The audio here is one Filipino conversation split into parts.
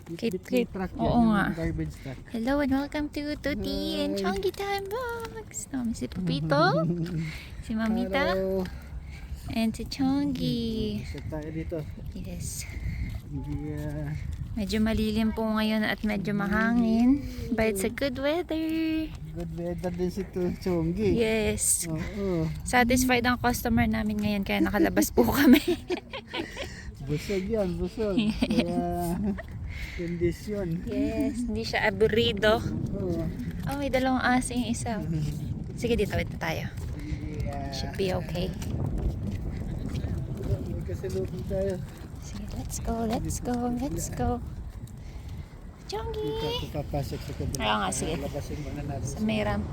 Kit. Oo nga. Hello and welcome to Tuti and Chongi Time Vlogs. Namin si Papito, si Mamita, and si Chongi. Isa tayo dito. Yes. Yeah. Medyo malilim po ngayon at medyo mahangin. But it's a good weather. Good weather din si Chongi. Yes. Oo. Satisfied ang customer namin ngayon kaya nakalabas po kami. Busog yan, busog. Kaya kondisyon. Yes, hindi siya aburrido. Oo. Oh, may dalawang aso yung isa. Sige, dito tayo. Yeah. Should be okay. May kasalubong tayo. Sige, let's go. Chongi! Papasok sa kabila. Oo nga, sige. Labasin muna natin. Sa may ramp.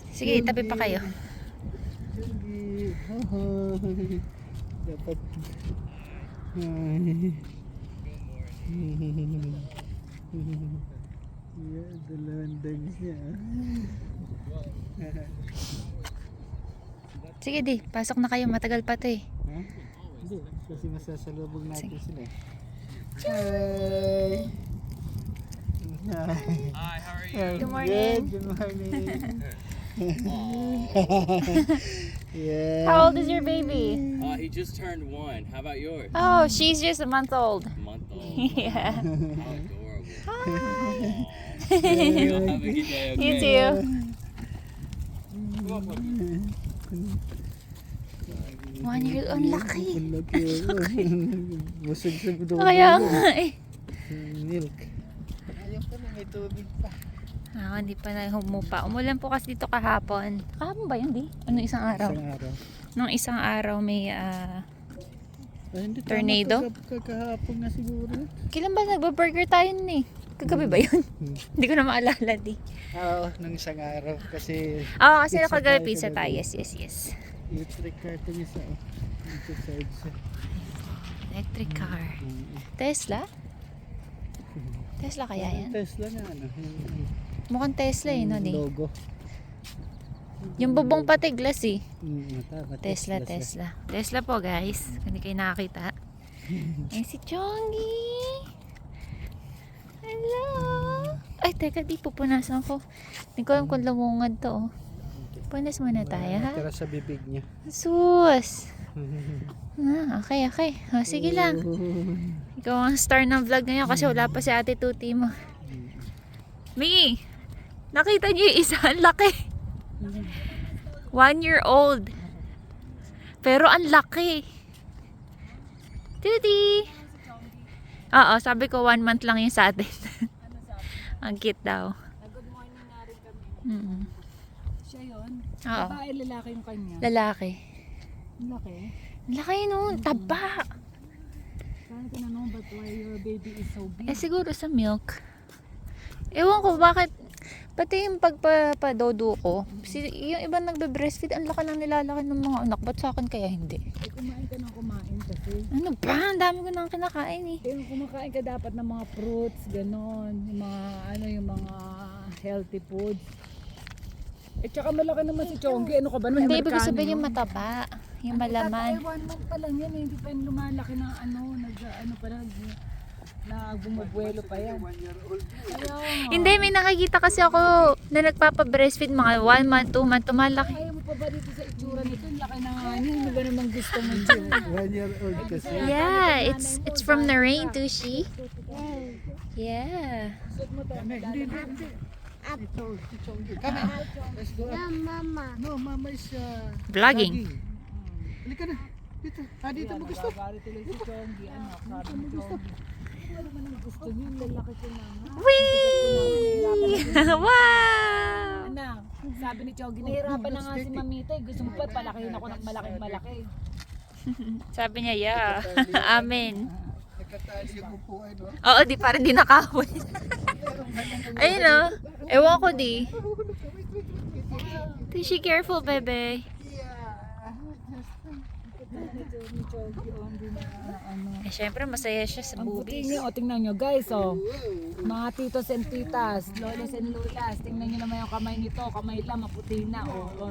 Sige, tabi pa kayo. Chongi. Dapat. Yeah, dalawang dags niya. Sige di, pasok na kayo. Matagal pa to eh. Ha? Hindi, kasi masasalubong natin Sige. sila. Hi! Hi, how are you? Good morning. Good morning. Yeah. How old is your baby? He just turned 1. How about yours? Oh, she's just a month old. A month old. Yeah. How adorable. Hi. You'll have a good day, okay? You too. Come on, puppy. 1 year old, laki. Ang laki. Busog sa gudo. Kaya nga eh. Milk. Ayaw ko na may tubig pa. Ah, hindi pa na humupa. Umulan po kasi dito kahapon. Kahapon ba yun di? Ano isang araw? Isang araw. Nung isang araw may Hindi tama, Tornado? Kahapon nga siguro. kailan ba nagba-burger tayo nun eh? Kagabi ba yun? Hindi ko na maalala di. Oo, nung isang araw. Kasi Oo, kasi Pizza nakagabi tayo pizza tayo. kagabi. Yes. electric car ito isa. Dito sa EDSA. Electric car. Tesla? Tesla kaya yan? Tesla na ano. Mukhang Tesla eh, no? Yung Di? logo. Yung bubong pati glass eh. Tama, Tesla. Tesla po guys. Kung hindi kayo nakakita. Eh si Chongi. Hello. Ay, teka, di pupunasan ko. Hindi ko alam kung lumungad to. Oh. Punas muna tayo ha. Tira sa bibig niya. Sus. Okay. Oh, sige lang. Ikaw ang star ng vlog ngayon kasi wala pa si Ate Tuti mo. Mi, nakita niyo yung isa, ang laki. 1 year old. Pero ang laki. Tuti. Oo, sabi ko 1 month lang yung sa atin. Ang cute daw. Good morning nga rin kami. Siya yun? Oo. Babae, lalaki yung kanya. Lalaki. Ang laki. Ang laki nun, taba. Kaya tinanong ba't why your baby is so big? Eh siguro sa milk. Ewan ko bakit. Pati yung pagpapadodo ko, yung iba nagbe-breastfeed, ang laki lang nilalaki ng mga anak. Ba't sa akin kaya hindi? Eh, kumain ka ng kumain kasi. Ano ba? Ang dami ko nang kinakain eh. Eh, kumakain ka dapat ng mga fruits, ganon. Yung mga, yung mga healthy foods. Eh, tsaka malaki naman si Chongi. Ano ka ba? Hindi, ibig sabihin yung mataba. Yung malaman. Ay, 1 month pa lang yan. Hindi pa yung lumalaki ng bumubuelo pa yan. Kaya nga. Hindi, may nakikita kasi ako na nagpapa-breastfeed mga 1 month, 2 month, tumalaki. Ayaw mo pa ba dito sa itsura nito? Ang laki na nga niya. Ano ba namang gusto mo dyan? 1 year old kasi. Yeah, it's from the rain, Tushi. Yeah. Hindi. Ito, si Chongi. Come on. Let's go up. No, mama is Vlogging. Halika na. Dito. Dito mo gusto. Gari tuloy si Chongi. Sabi ni Chongi. Ano naman ang gusto niyo? Lalaki ko na nga. Whee! Wow! Anak, sabi ni Chongi, nahirapan na nga si Mamita. Gusto mo pa palakihin ako ng malaki. Sabi niya, yeah. Amen. Nakatali yung upuan, no? Oo, di parang di nakawin. Ayun o. Ewan ko di. Tushi, careful, bebe. Eh, syempre, masaya siya sa Ang puti boobies. niyo, tingnan nyo guys, mga titos and titas, lolos and lolas, tingnan nyo naman yung kamay nito, kamay lang, maputi na,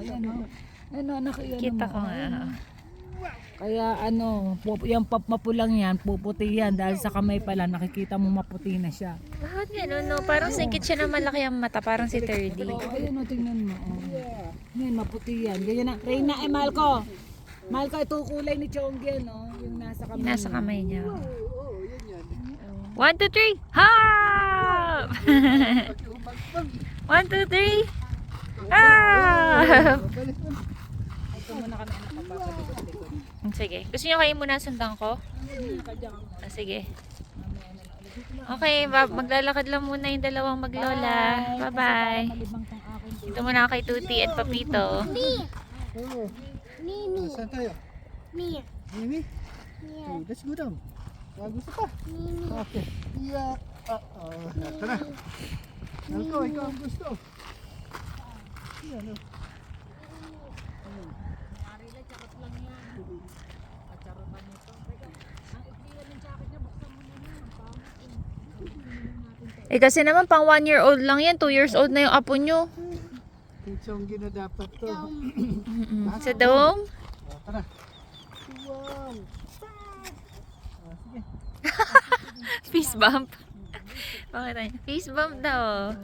yan, ano anak, yan Kita naman. ko nga. Kaya ano, yung mapulang yan, puputi yan dahil sa kamay pala nakikita mo maputi na siya. Bakit gano'n, no? Parang singkit siya na malaki ang mata, parang si 30. Oh, ayun, oh, tingnan mo. Oh. Yan, maputi yan. Ganyan na. Reyna, mahal ko. Mahal ko, ito kulay ni Chonggi, no? Yung nasa kamay. Nasa kamay niya. Oo, yan yan. 1, 2, 3, hop! 1, 2, 3, hop! Balik mo. Ito muna kami anak papapalikot-likot. Sige. Gusto niyo kayo muna sundan ko? Sige. Okay, maglalakad lang muna yung dalawang maglola. Bye-bye. Malibang tong akin. Dito muna kay Tuti at Papito. Oo. Saan tayo? Mimi? Okay, let's go down. Gusto pa? Okay. Yeah. Tara. Nalko, ikaw ang gusto. Yan, oh. Eh kasi naman pang 1-year-old lang yan. 2 years old na yung apo nyo. Yung Chonggi na dapat to. Sa dome? Tara. Wow. Sige. Fist bump. Bakit tayo? Fist bump daw.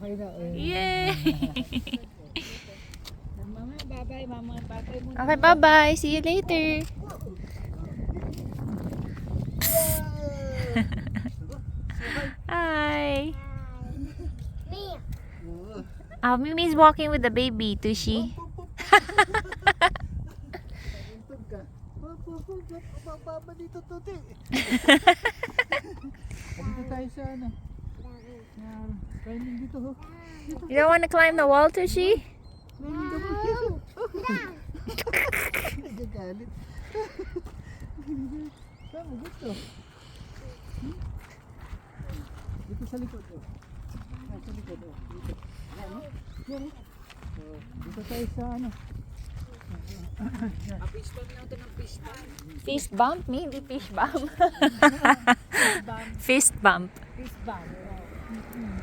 Okay na. Yay! Mama, bye-bye. Mama, bye-bye muna. Okay, bye-bye. See you later. Hi. Mimi's walking with the baby, Tushi. Tugtog ka. Papa dito, Tuti. Dito tayo sa ano. Climbing dito, ho. You don't want to climb the wall, Tushi? Climbing ka ba dito? Nagagalit. Saan mo gusto? Dito sa likod, oh. Sa likod, oh. Dito. Yan, oh. Yan, oh. Dito tayo sa ano. Fish bump lang ito ng fish bump. Fist bump? Maybe fish bump. Fist bump. Fish bump.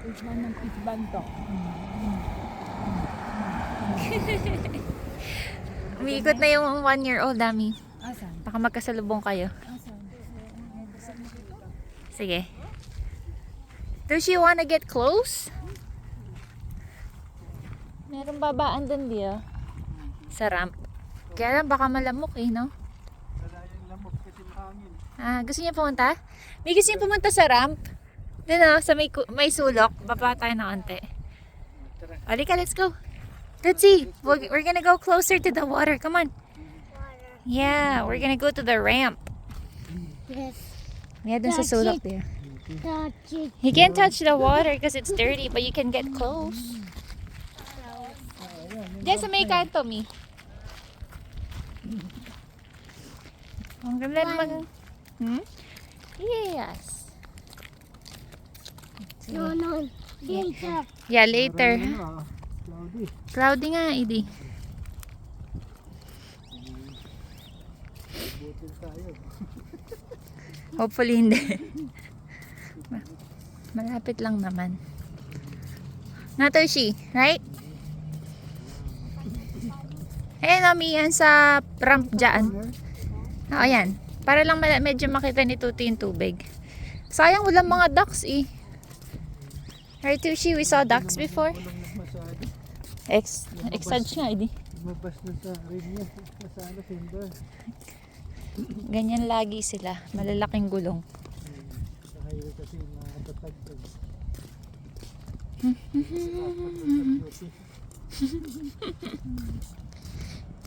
Fish bump ng fish bump to. Umiikot na yung 1-year-old, Dami. Asan? Baka magkasalubong kayo. Asan? Sige. Does she wanna get close? Meron babaan dun, Dio. Sa ramp. Kaya lang baka malamok eh, no? Wala yung lamok kasi mahangin. Gusto niya pumunta? May gusto niya pumunta sa ramp. Doon, no? Sa may sulok. Baba tayo na konti. Halika, let's go. Let's see. We're gonna go closer to the water. Come on. Yeah, we're gonna go to the ramp. Yes. Yeah, dun sa sulok there. Touch it. You can't touch the water because it's dirty, but you can get close. Diyan sa may kanto, Mi. Ang ganda naman. Yes. No, no. Later. Yeah, later. Ano, cloudy. Cloudy nga, Idi. Butil tayo. Hopefully hindi. Malapit lang naman. Natoshi, right? Eh, Nami, yan sa ramp dyan. Oo, yan. Para lang medyo makita ni Tuti yung tubig. Sayang, walang mga ducks eh. Right, Tushi? We saw ducks before. Walang masyado. Exage nga, Idi. Lumabas na sa rin niya. Masana timber. Ganyan lagi sila. Malalaking gulong. Sa highway kasi nakatatag to.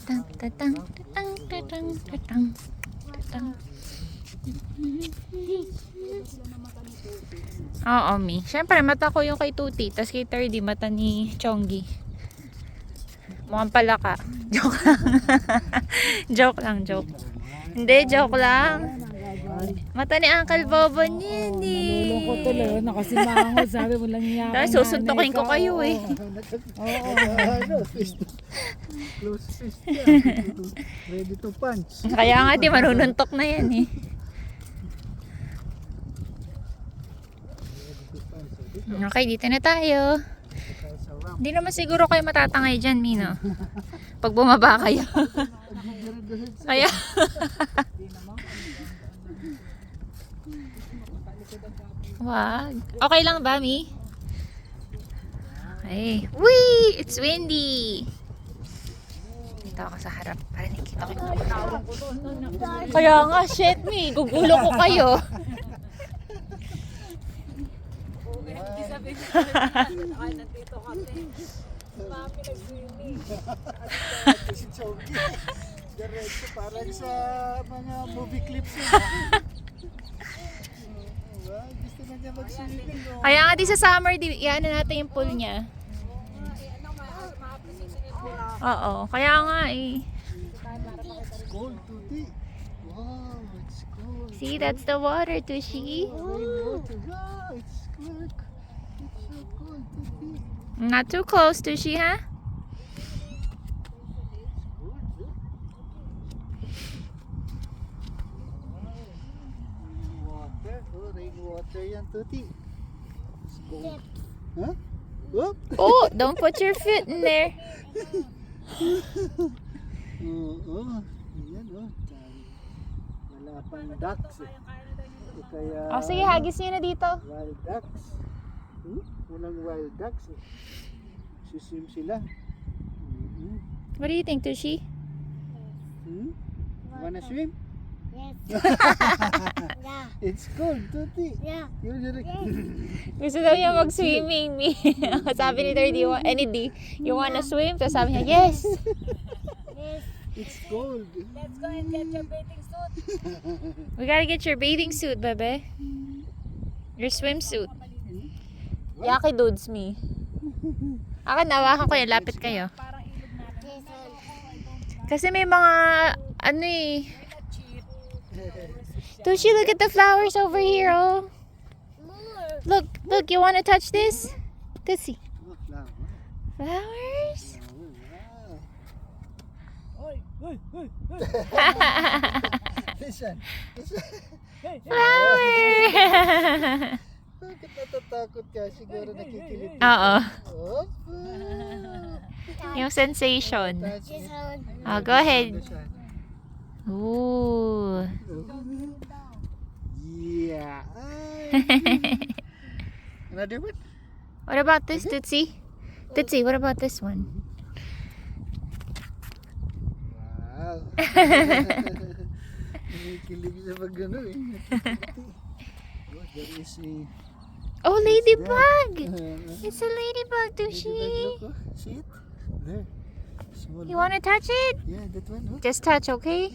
Tang, tatang, tatang, tatang, tatang, tatang. Oo, Mi. Siyempre, mata ko yung kay Tuti. Tapos kay 30, mata ni Chonggi. Mukhang palaka. Joke lang. Joke lang, joke. Hindi, joke lang. Mata ni Uncle Bobo niyan eh. Nalulong ko tuloy. Nakasimangot. Sabi mo lang niya. Tapos susuntokin ko kayo eh. Oo. Ano, fist. Close fist yan. Ready to punch. Kaya nga di manununtok na yan eh. Okay, dito na tayo. Hindi naman siguro kayo matatangay dyan, Mino. pag bumaba kayo. Kaya, wag. Okay lang ba, Mi? Okay. Whee! It's windy! Dito ako sa harap para nakita ko yung mga tao. Kaya nga, shit, Mi. Gugulo ko kayo. Si Chogi. Diretso parang sa mga movie clips yun. Gusto na niya mag-swimming. No? Kaya nga di sa summer, di, yan na natin yung pool niya. Oo, kaya nga eh. It's cold, Tuti. Wow, it's cold. See, that's the water, Tushi. Rainwater. Wow, it's cold. It's so cold, Tuti. Not too close, Tushi, ha? Rainwater. Oh, rainwater yan, Tuti. It's cold. Huh? Whoop. Oh, don't put your foot in there. Oo. Ayan, oh. Wala pang ducks eh. Kaya Oh, sige, hagis niyo na dito. wild ducks. Walang wild ducks eh. Sisim sila. What do you think, Tushi? Wanna swim? Yes. Yeah. It's cold, Tuti. Yeah. You're Gusto daw niya mag-swimming, Mi. Sabi ni Third, you wanna swim? Tapos sabi niya, yes. Yes. It's cold. Let's go and get your bathing suit. We gotta get your bathing suit, bebe. Your swimsuit. Yaki dudes, Mi. Akin, nawakan ko yan. Lapit kayo. Kasi may mga, ano eh. Tushi, look at the flowers over here, oh. More. Look, you wanna touch this? Tushi. Oh, flower. Flowers? Listen. Flower! Bakit natatakot ka? Siguro nakikilit. Oo. Oh. Yung sensation. Touch This it. one. Oh, go ahead. Ooh. Yeah. Another one? What about this, Tootsie? Tootsie, what about this one? Wow. Kinikilig sa pag gano'n eh. Oh, there is a... Oh, ladybug! Uh, It's a ladybug, Tootsie. Look, oh. See it? There. Small You one. wanna touch it? Yeah, that one. Oh. Just touch, okay?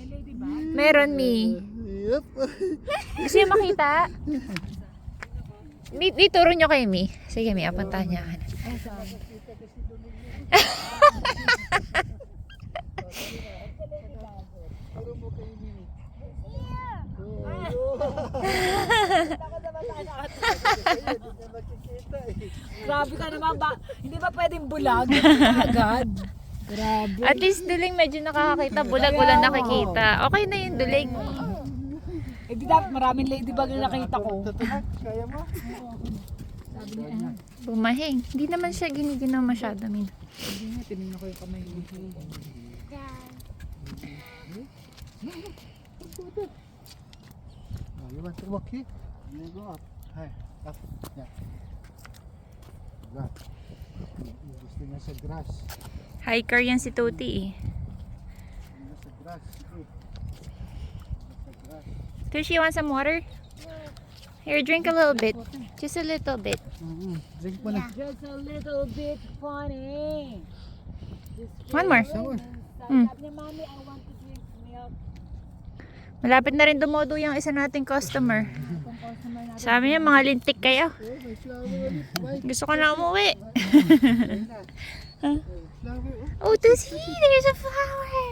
Meron, Mi. Yup. Gusto niyo makita? Dituro niyo kay Mi. Sige, Mi, apuntahan niya. Puro mo kay Mimi. Hindi na makikita eh. Grabe ka naman ba? Hindi ba pwedeng bulag? Agad. Grabe. At least duling medyo nakakakita. Bulag walang nakikita. Okay na yung duling. Eh di dapat maraming ladybug na nakita ko. Totoo, kaya mo? Bumahing. Hindi naman siya giniginaw masyado, Min. Hindi nga, tinignan ko yung kamay ko. Oh, you want to walk here? You go up. Hi, up. Yeah. Up. Gusto niya sa grass. Hiker yan si Tuti eh. Gusto niya sa grass. Sa grass. Tushi, you want some water? Here, drink a little bit. Just a little bit. Drink mo na. Just a little bit funny. One more. Sour. Mm. Sabi niya, Mami, I want to drink milk. Malapit na rin dumodo yung isa nating customer. Sabi niya, mga lintik kayo. Oh, may flower ulit. Why? Gusto ko na umuwi. Ayun na. Flower. Oh, Oh, Tushi, there's a flower.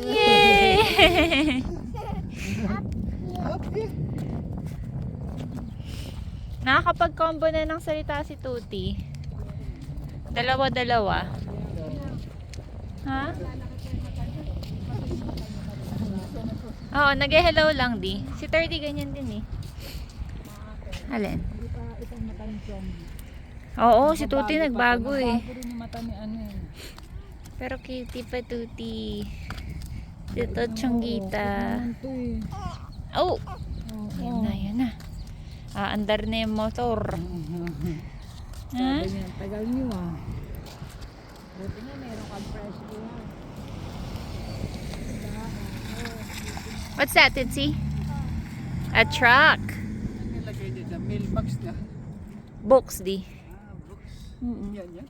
yeah. Yay! Up here. Nakakapag-combo na ng salita si Tuti. Dalawa-dalawa. Ha? Oo, nag-hello lang di. Si 30 ganyan din eh. Alin? Itong mata ni Chong. Oo, si Tuti nagbago eh. Bago rin yung mata ni ano eh. Pero cutie patuti. Dito Chonggita. Naman to eh. Oh! Oo. Yan na. Andar na yung motor. Ha? Sabi niya, tagal niyo ah. Buti nga meron kang fresh air. What's that, Titsy? A truck. Ano nilagay niya dyan? Mailbox na. Books, di. Books. Mm-mm. Yan.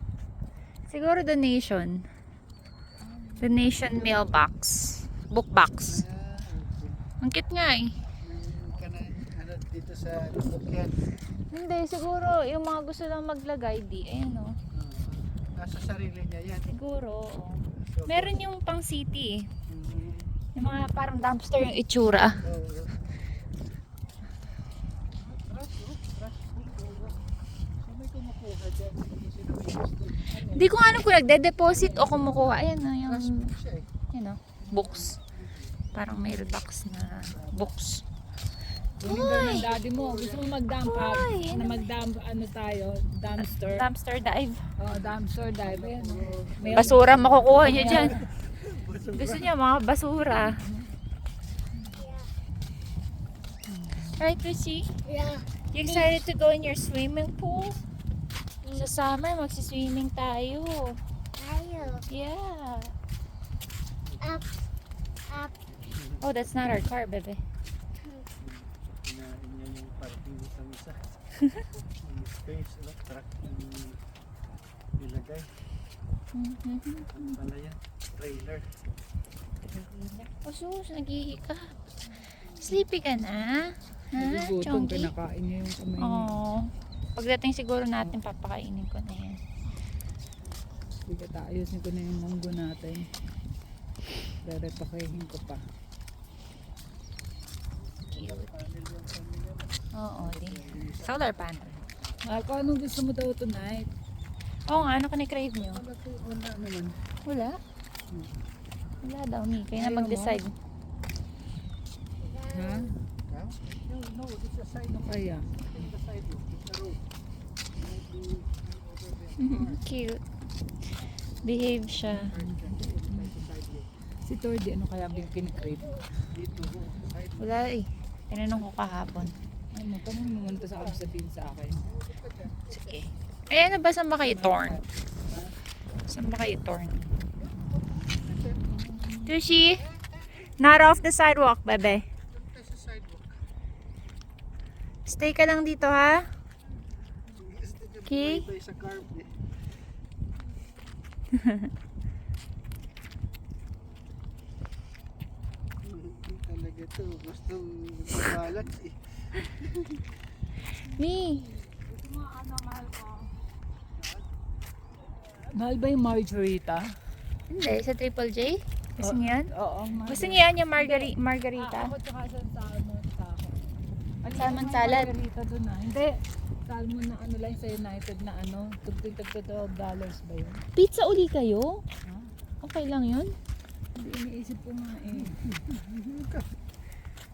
Siguro donation. Donation mailbox. Book box. Okay. Ang cute nga eh. Ano dito sa book yan? Hindi, siguro yung mga gusto lang maglagay, di. Ayan o. Nasa sarili niya yan. Siguro. Oh. So, Meron yung pang city eh. Mhm. Yung mga parang dumpster yung itsura. Oo. Trash book. So may kumukuha dyan. Sino may gusto? Hindi ko alam kung nagde-deposit o kumukuha. Ayan o, yung Trash book siya eh. yun o, books. Parang mailbox na books. Kunin daw ng daddy mo. Gusto mo mag-dump up? Ay, Na mag-dump ano tayo? Dumpster? Dumpster dive. Oo, dumpster dive. Ayan. May Basura makukuha nyo dyan. Gusto niya mga basura. Right, Chrissy? Yeah. You excited to go in your swimming pool? Sa summer, magsiswimming tayo. Tayo. Yeah. Up. Up. Oh, that's not our car, bebe. Kinain niya yung parking isang isa. Yung space, truck ang nilagay. Ano pala yan? Trailer. Oh, sus, naghihi ka. Sleepy ka na? Ha, Nagugutom, Chonky? kinakain niya yung kamay niya. Oo. Pagdating siguro natin, papakainin ko na yan. Sige, ayusin ko na yung munggo natin. Reretokehin ko pa. Cute. Oo, di. Solar panel. Ako, anong gusto mo daw tonight? Oo nga, ano ka ni-crave nyo? Wala naman. Wala? Wala daw, Mi. Kaya na Ayaw mo? mag-decide. Ha? No, this is a side. Ano kaya? The side. The road. Cute. Behave siya. Si Tordy, ano kaya kinikrave? Dito, side. Wala eh. Tinanong ko kahapon. Ano, tanong mo muna sa akin, sabihin sa akin. Sige. Eh, ano ba? Saan ba kayo torn? Saan ba kayo torn? Tushi! Not off the sidewalk, bebe. Sa sidewalk. Stay ka lang dito, ha? Okay. Bye-bye sa carb eh. Talaga to. Gustong mabalat eh. Mi! Mahal ba yung margarita? Hindi, sa Triple J? Gusto niya yan? Oo, mahal. Gusto niya yan yung margarita? Ako tsaka sa salmon sa akin. Salmon salad? Margarita doon na. Hindi. Salmon na ano lang sa United na ano. Tugtog $12 ba yun? Pizza uli kayo? Ha? Okay lang yun? Hindi, iniisip ko nga eh.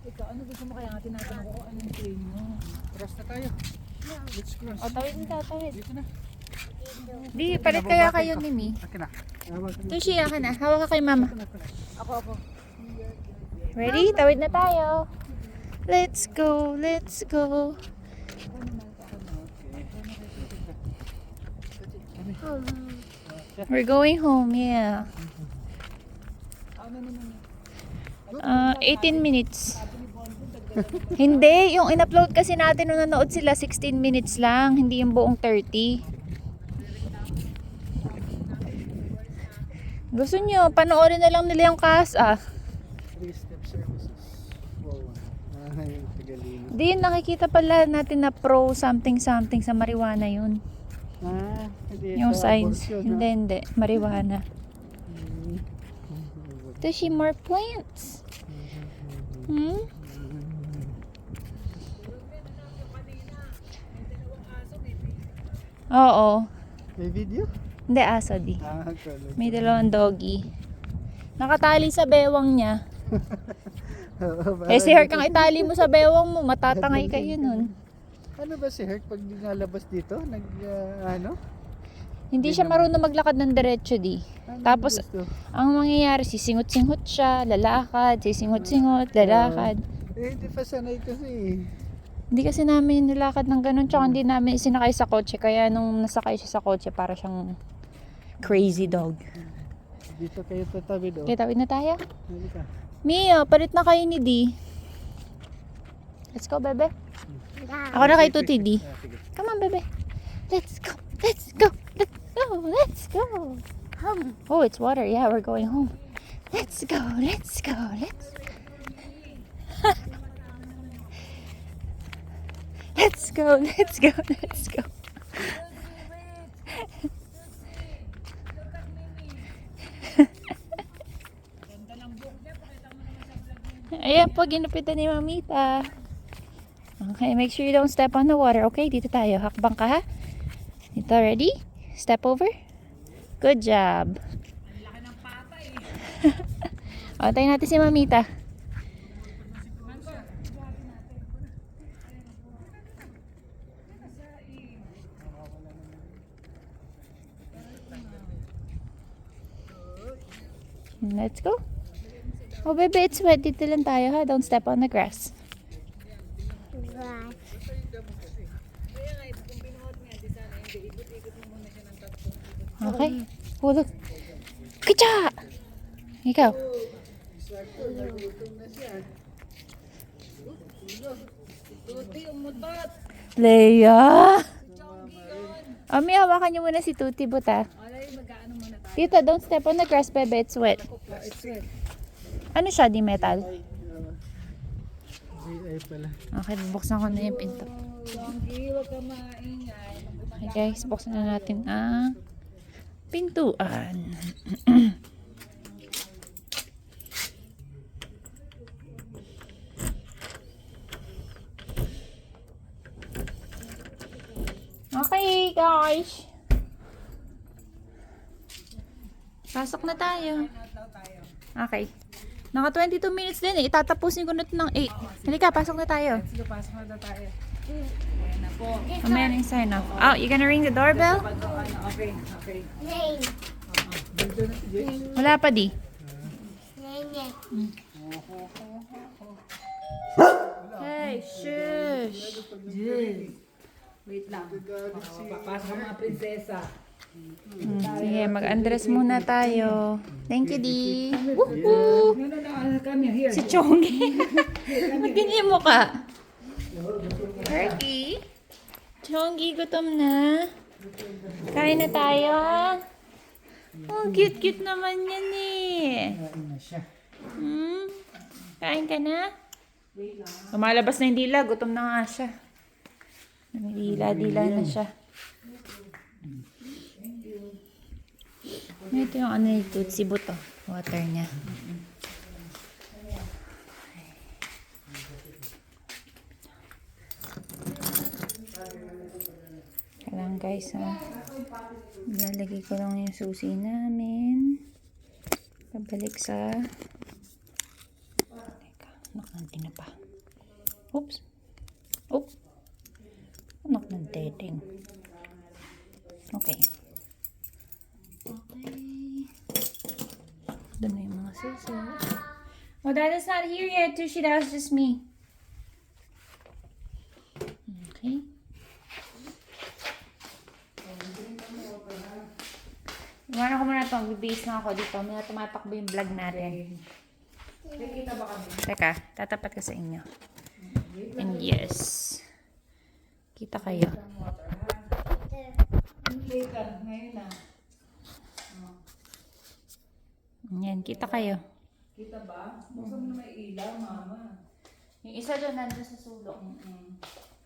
Ikaw, ano gusto mo kaya nga tinatanong ko kung anong train mo? Cross na tayo. Let's cross. O, tawid nito, tawid. Dito na. Di, palit kaya kayo ni Mi. Akin na. Hawak ka na. Tushi, akin na. Hawak ka kay mama. Ako. Ready? Tawid na tayo. Let's go, let's go. We're going home, yeah. Ano naman 18 minutes. Hindi, yung in-upload kasi natin nung nanood sila 16 minutes lang, hindi yung buong 30. Gusto nyo, panoorin na lang nila yung kasa. 3-step services. Wow. Yung Tagalino. Di, nakikita pala natin na pro something something sa marijuana yun. Hindi Yung sa signs. abortion, Hindi, marijuana. no? Does she more plants? Hmm? Oo. May video? Hindi, aso di. Akala. May dalawang doggy. Nakatali sa bewang niya. Eh si Herc, ang itali mo sa bewang mo, matatangay kayo nun. Ano ba si Herc pag nalabas dito? Ano? Hindi siya marunong maglakad ng diretso di. Tapos, ang mangyayari, sisingot-singot siya, lalakad, sisingot-singot, lalakad. Hindi pa sanay kasi. Hindi kasi namin nilakad ng ganun, tsaka hindi namin isinakay sa kotse, kaya nung nasakay siya sa kotse, para siyang crazy dog. Dito kayo tatabi do. Kaya tawid na tayo. Halika. Mia, palit na kayo ni Di. Let's go, bebe. Ako na kay Tuti Di. Sige. Come on, bebe. Let's go. Let's go. Let's go. Let's go. Home. Oh, it's water. Yeah, we're going home. Let's go. Let's go. Let's. Let's go. Let's go. Let's go. Ayan po, ginupitan ni Mamita. Okay, make sure you don't step on the water. Okay, dito tayo. Hakbang ka ha. Dito, ready? Step over. Good job. O, tayo natin si Mamita. Let's go. Oh, baby, it's wet. Dito lang tayo, ha? Don't step on the grass. Right. Okay. Oh, look. Kacha! Ikaw. Tuti, umutot. Leia! Ami, hawakan niyo muna si Tuti, buta. Alay, mag-ano muna tayo. Dito, don't step on the grass, baby. It's wet. It's wet. Ano siya, di metal? Ay pala. Okay, bubuksan ko na yung pinto. Longgi, huwag ka maingay. Okay, guys, buksan na natin ang pintuan. Okay, guys. Pasok na tayo. Okay. Naka 22 minutes din eh. Itatapusin ko na ito ng 8. Halika, pasok na tayo. Sige, pasok na tayo. Ayan na po. Mamaya na yung sign off. Oh, you gonna ring the doorbell? Okay, okay. Name. Wala pa di. Name. Hey, shush. Wait lang. Papasok ang mga prinsesa. Sige, mag-undress muna tayo. Thank you, Di. Woohoo! No, come here. Si Chongi. Ba't ganyan mo ka? Turkey? Chongi, gutom na. Kain na tayo. Oh, cute-cute naman yan eh. Kain na siya. Hmm? Kain ka na? Lumalabas na yung dila. Gutom na nga siya. Dila-dila na siya. Ito yung ano yung Tootsie Boot, oh. Water niya. Kailangan guys, ha. Ilalagay ko lang yung susi namin. Pabalik sa... Teka, nakanti na pa. Oops. Oops. Anak ng teteng. Okay. Okay. Doon na yung mga susi. Oh, Dad is not here yet. Tushy, that was just me. Okay. Iwanan ko muna ito. Magbibase na ako dito. May tumatakbo yung vlog natin. Teka, tatapat ka sa inyo. And yes. Kita kayo. Later, ngayon na. Yan, kita kayo. Kita ba? Buksan mo na may ilaw, mama. Yung isa doon, nandun sa sulok.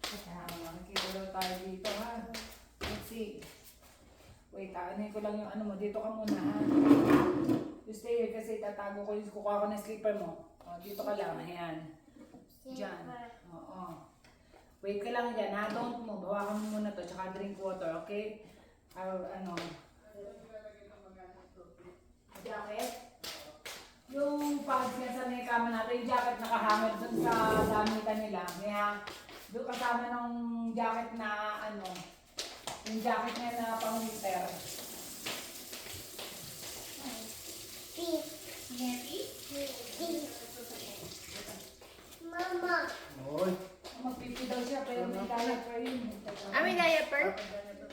Nakikita daw tayo dito, ha? Let's see. Wait, aanin ko lang yung ano mo. Dito ka muna, ha? You stay here kasi tatago ko yung kukuha ko ng slipper mo. O, dito ka lang. Ayan. Diyan. Oo. Wait ka lang dyan, ha? Don't move. Hawakan mo muna to. Tsaka drink water, okay? Ano? Jacket? Yung pads niya sa may kama natin, yung jacket nakahanger dun sa damitan nila. Kaya, doon kasama ng jacket na ano, Yung jacket niya na pang winter. Mama. Oy. Magpipi daw siya pero may diaper yun. Ah, may diaper?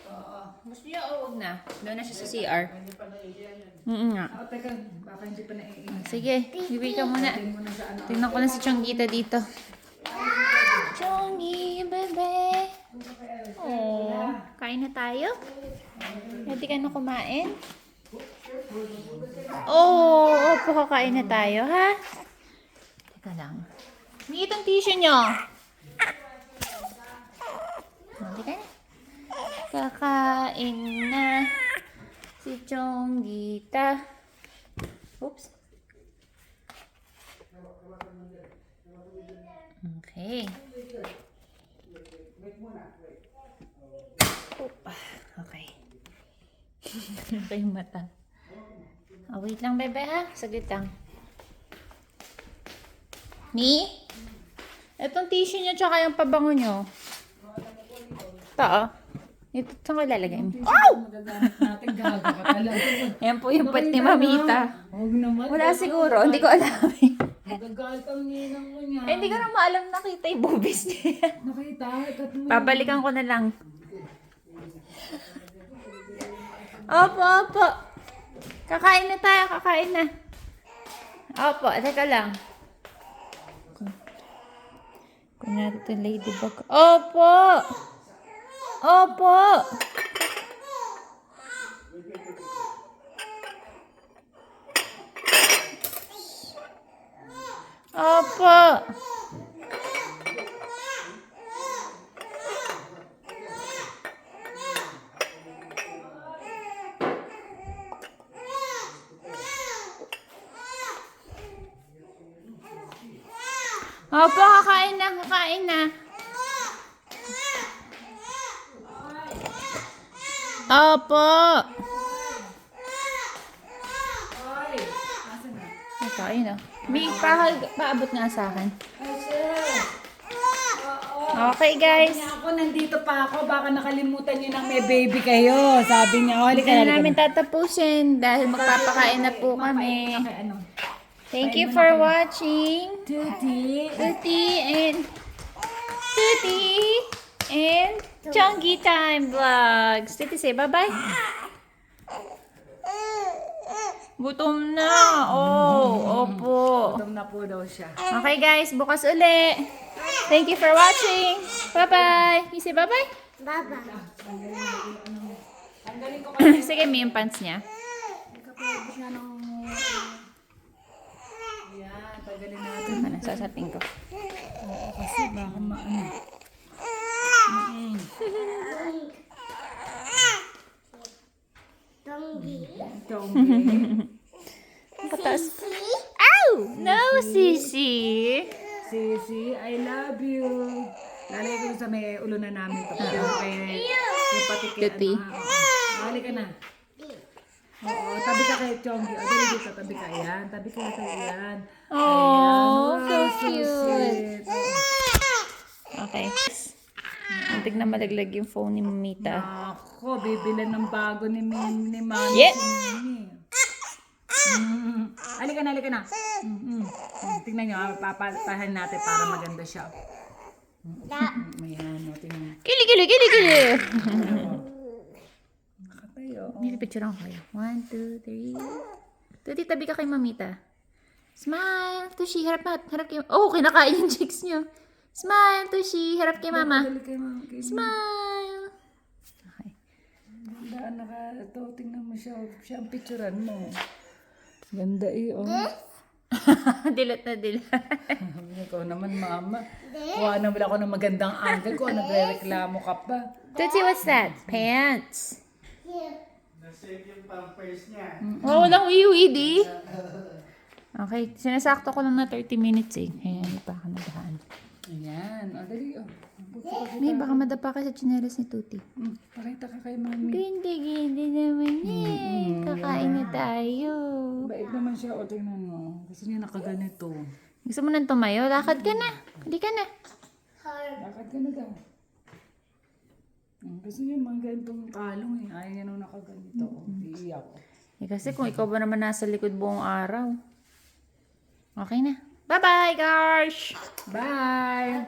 Oo. Gusto niya o huwag na? Doon na siya sa CR. Nga. Oh, teka, baka hindi pa naiingat. Sige, bibili ka muna. Tingin mo na sa ano. Tingnan ko lang si Chonggita dito. Chonggi, bebe. Oh, kain na tayo? Ready ka na kumain? Oh, opo, kakain na tayo, ha? Teka lang. May itong tissue nyo. Ready ka na? Kakain na si Chonggita. Oops. Okay. Opa. Okay. Okay yung mata. Oh, wait lang, bebe, ha? Saglit lang. Mi? Itong tissue nyo tsaka yung pabango nyo. Ito, oh. Ito, saan ko ilalagay mo? Magagamit natin, gago ka talaga. Ayan po yung pat ni Mamita. Huwag naman. Wala siguro, hindi ko alam. Magagalit ang ninang mo niya. Eh, hindi ko na maalam nakita yung boobies niya. Nakita, ikat mo. Babalikan ko na lang. Opo, opo. Kakain na tayo, kakain na. Opo, teka lang. Kunyari ito ladybug. Opo! Opo! Opo! Opo, kakain na, kakain na. Opo. Kakain na. May paabot nga sa akin. Okay, guys. Niya ako, nandito pa ako. Baka nakalimutan niyo nang may baby kayo. Sabi niya, oh, halika Hindi na na namin tatapusin dahil magpapakain na po kami. Ano? Thank you for watching. Tuti. Tuti and Chongi Time Vlogs. Tuti, say bye-bye. Gutom na. Oh, opo. Gutom na po daw siya. Okay guys, bukas uli. Thank you for watching. Bye-bye. You say bye-bye? Baba. Tanggalin ko Sige, may yung pants niya. kapag nga ng... Yan, tanggalin natin. Ano, sasapin ko. Kasi baka maano. Tonggi. Patas. Ow! No, Sisi. Sisi, I love you. Lalagay ko sa may ulo na namin ito. Yung pati kay Tuti. ano. Hali ka na. Oo, tabi ka kay Chonggi. O, dali dito, tabi ka. Ayan, tabi ka kay Ayan. Oh, so Wow, cute. sweet. Okay. Antig na malaglag yung phone ni Mamita. Ako, bibilan ng bago ni Mami. Yeah. Si Mimi. Halika na, halika na. Tingnan nyo, papahan natin para maganda siya. Ayan, tingnan. Kili, kili, kili, kili. Nakatayo. Nilipicture ako kayo. 1, 2, 3. Tuti, tabi ka kay Mamita. Smile. Tushi, harap na. Harap kay... Oh, kinakain yung chicks nyo. Smile, Tushi. Harap kay Mama. Dali kay Mama. Smile. Okay. Ganda, ito, tingnan mo siya. Siya ang picturean mo. Ganda oh. Dilat na dilat. Ikaw naman, Mama. Kuha na wala ako ng magandang angle ko. Nagre-reklamo ka pa. Tuti, what's that? Pants. Nasave yung pampers niya. Oh, walang wiwi, Okay, sinasakto ko lang na 30 minutes eh. Ayan, hindi pa ako nagdaan. Ayan. O, dali May baka madapa ka sa tsinelas ni Tuti. Pakita ka kay Mami. Hindi naman eh. Kakain na tayo. Bait naman siya. O, tingnan mo. Kasi niya nakaganito. Gusto mo nang tumayo? Lakad ka na. Hindi ka na. Lakad ka na daw. Gusto niya mga ganitong kalong eh. Ayaw niya nung nakaganito. Iiyak ko. Eh, kasi kung ikaw ba naman nasa likod buong araw. Okay na. Bye-bye, guys! Bye!